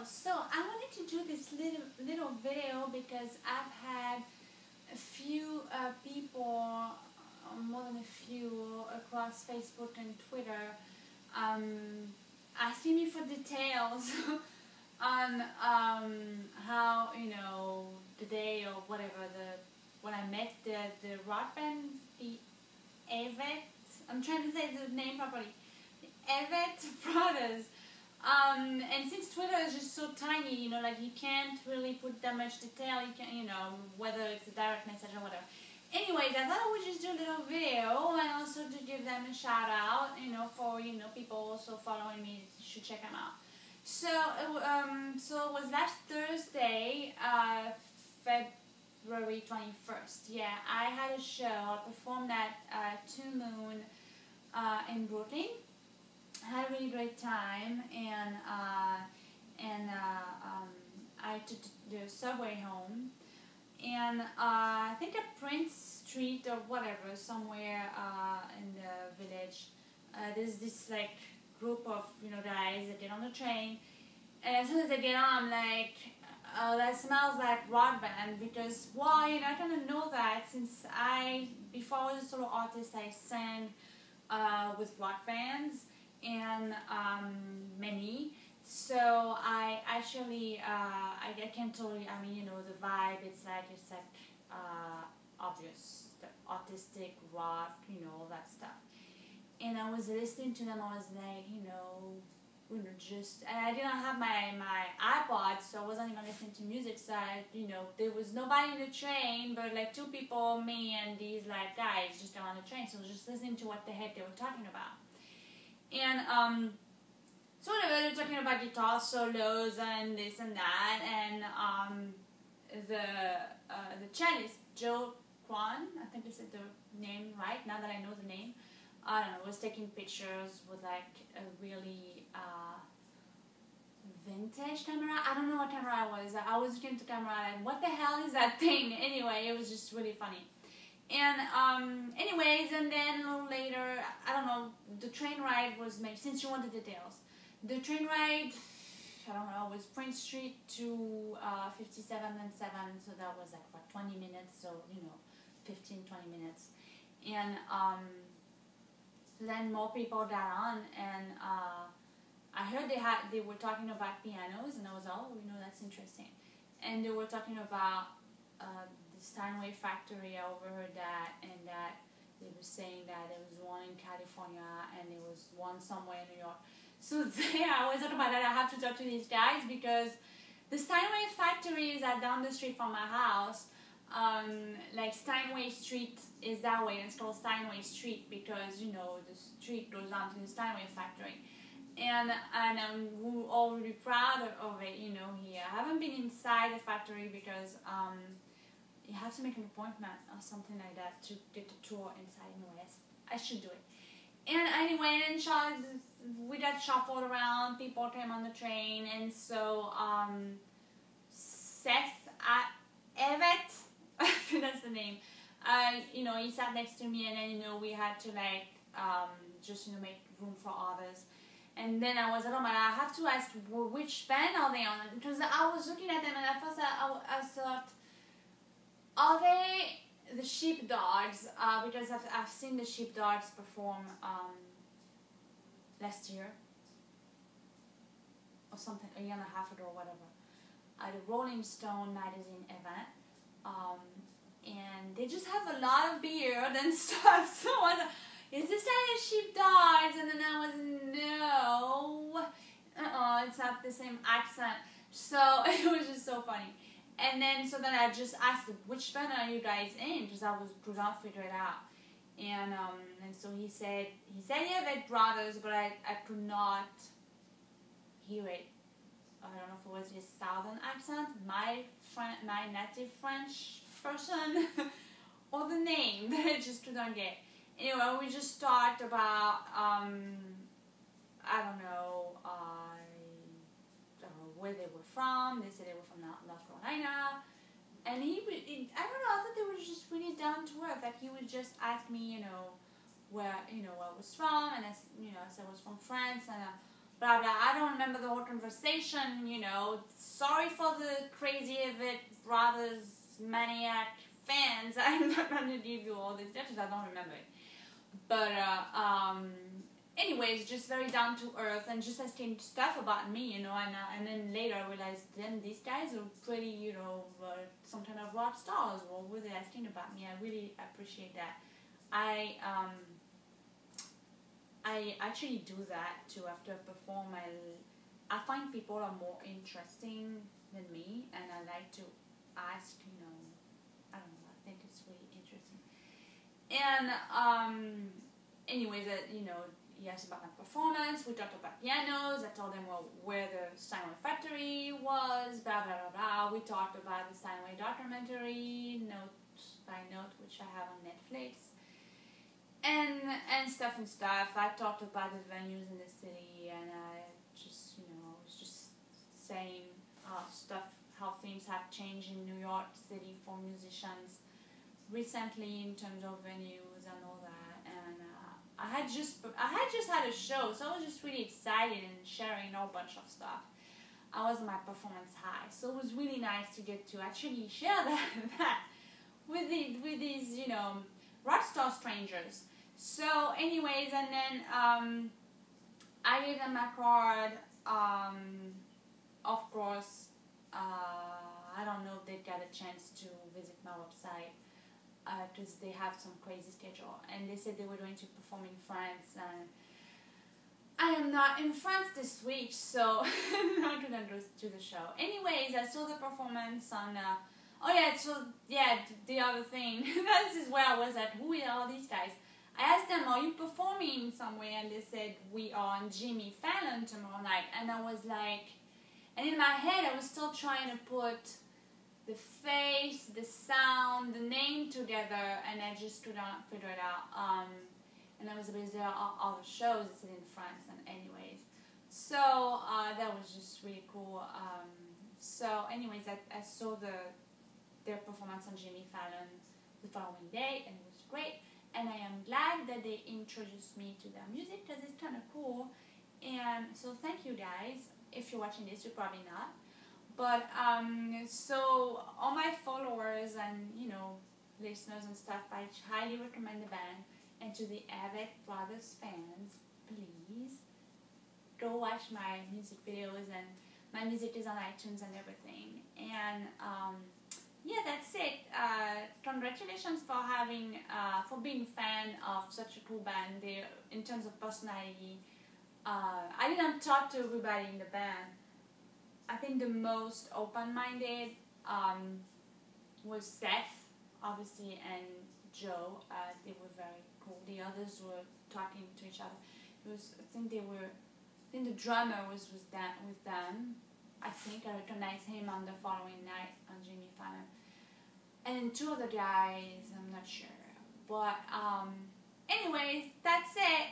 So I wanted to do this little video because I've had a few people, more than a few, across Facebook and Twitter, asking me for details on how, the day or whatever, when I met the rock band, the Avett, I'm trying to say the name properly, the Avett Brothers. And since Twitter is just so tiny, like you can't really put that much detail, you can, whether it's a direct message or whatever. Anyways, I thought I would just do a little video and also to give them a shout out, for, people also following me, you should check them out. So, so it was last Thursday, February 21st. Yeah, I had a show, I performed at 2 Moon in Brooklyn. I had a really great time, and I took the subway home, and I think at Prince Street or whatever, somewhere in the village, there's this like group of guys that get on the train, and as soon as they get on, I'm like, oh, that smells like rock band, because I kind of know that since before I was a solo artist, I sang with rock bands. And many, so I actually I can totally, the vibe, it's like obvious, the artistic rock, all that stuff. And I was listening to them, I was like, and I didn't have my iPod, so I wasn't even listening to music, so there was nobody in the train, but like 2 people, me and these like guys just got on the train, so I was just listening to what the heck they were talking about. And so whatever, they're talking about guitar solos and this and that, and the cellist, Roquelin, I think I said the name right, now that I know the name, I don't know, was taking pictures with like a really vintage camera. I don't know what camera I was looking at the camera and what the hell is that thing? Anyway, it was just really funny. And anyways, and then a little later, I don't know, the train ride was made, since you want the details, the train ride, I don't know, was Prince Street to 57 and 7, so that was like, what, 20 minutes, so, 15, 20 minutes, and then more people got on, and I heard they were talking about pianos, and I was, oh, that's interesting, and they were talking about Steinway factory. I overheard that, and that they were saying that there was one in California and there was one somewhere in New York. So there, I was talking about that. I have to talk to these guys because the Steinway factory is down the street from my house. Like Steinway Street is that way, and it's called Steinway Street because the street goes down to the Steinway factory. And I'm all really proud of it, here. I haven't been inside the factory because you have to make an appointment or something like that to get the tour inside. Anyway, I should do it. And anyway, we got shuffled around, people came on the train, and so Seth Avett, that's the name, he sat next to me, and then we had to like just make room for others. And then I was like, oh my God, I have to ask which band are they on, because I was looking at them and at first I thought, are they the Sheepdogs? Because I've seen the Sheepdogs perform last year or something, a year and a half ago or whatever, at the Rolling Stone magazine event, and they just have a lot of beard and stuff. So I was like, is this like Sheepdogs? And then I was, no, it's not the same accent. So it was just so funny. And then, so then I just asked, which band are you guys in? Because I could not figure it out. And so he said yeah, Avett Brothers, but I could not hear it. I don't know if it was his southern accent, my native French person, or the name that I just could not get. Anyway, we just talked about, I don't know, where they were from. They said they were from North Carolina, and I don't know, I thought they were just really down to earth. Like he would just ask me, where I was from, and I said I was from France, and blah blah. I don't remember the whole conversation, you know. Sorry for the crazy Avett Brothers maniac fans. I'm not gonna give you all these details, I don't remember it. But anyways, just very down to earth and just asking stuff about me, you know, and then later I realized then these guys are pretty, you know, some kind of rock stars. What were they asking about me? I really appreciate that. I actually do that too after I perform. I find people are more interesting than me, and I like to ask, you know, I don't know, I think it's really interesting. And anyways, you know, he asked about my performance. We talked about pianos. I told him where the Steinway factory was, blah blah blah blah. We talked about the Steinway documentary, note by note, which I have on Netflix, and stuff and stuff. I talked about the venues in the city, and I just, you know, was just saying stuff, how things have changed in New York City for musicians recently in terms of venues and all that. And I had just had a show, so I was just really excited and sharing a whole bunch of stuff. I was on my performance high, so it was really nice to get to actually share that with these, you know, rock star strangers. So anyways, and then I gave them my card. Of course, I don't know if they got a chance to visit my website, because they have some crazy schedule, and they said they were going to perform in France, and I am not in France this week, so I'm not gonna go to the show. Anyways, I saw the performance on oh yeah, so yeah, the other thing, this is where I was at, who are all these guys? I asked them, are you performing somewhere? And they said, we are on Jimmy Fallon tomorrow night. And I was like, and in my head I was still trying to put the face, the sound, the name together, and I just could not figure it out. And I was because there are other shows, it's in France, and anyways. So that was just really cool. So anyways, I saw their performance on Jimmy Fallon the following day, and it was great. And I am glad that they introduced me to their music, because it's kind of cool. And so thank you guys. If you're watching this, you're probably not. But so all my followers and, you know, listeners and stuff, I highly recommend the band. And to the Avett Brothers fans, please go watch my music videos, and my music is on iTunes and everything. And yeah, that's it. Congratulations for having, for being a fan of such a cool band. They, in terms of personality, I didn't talk to everybody in the band. I think the most open-minded was Seth, obviously, and Joe. They were very cool. The others were talking to each other. It was, I think the drummer was with them. I think I recognized him on the following night on Jimmy Fallon. And two other guys, I'm not sure. But anyways, that's it.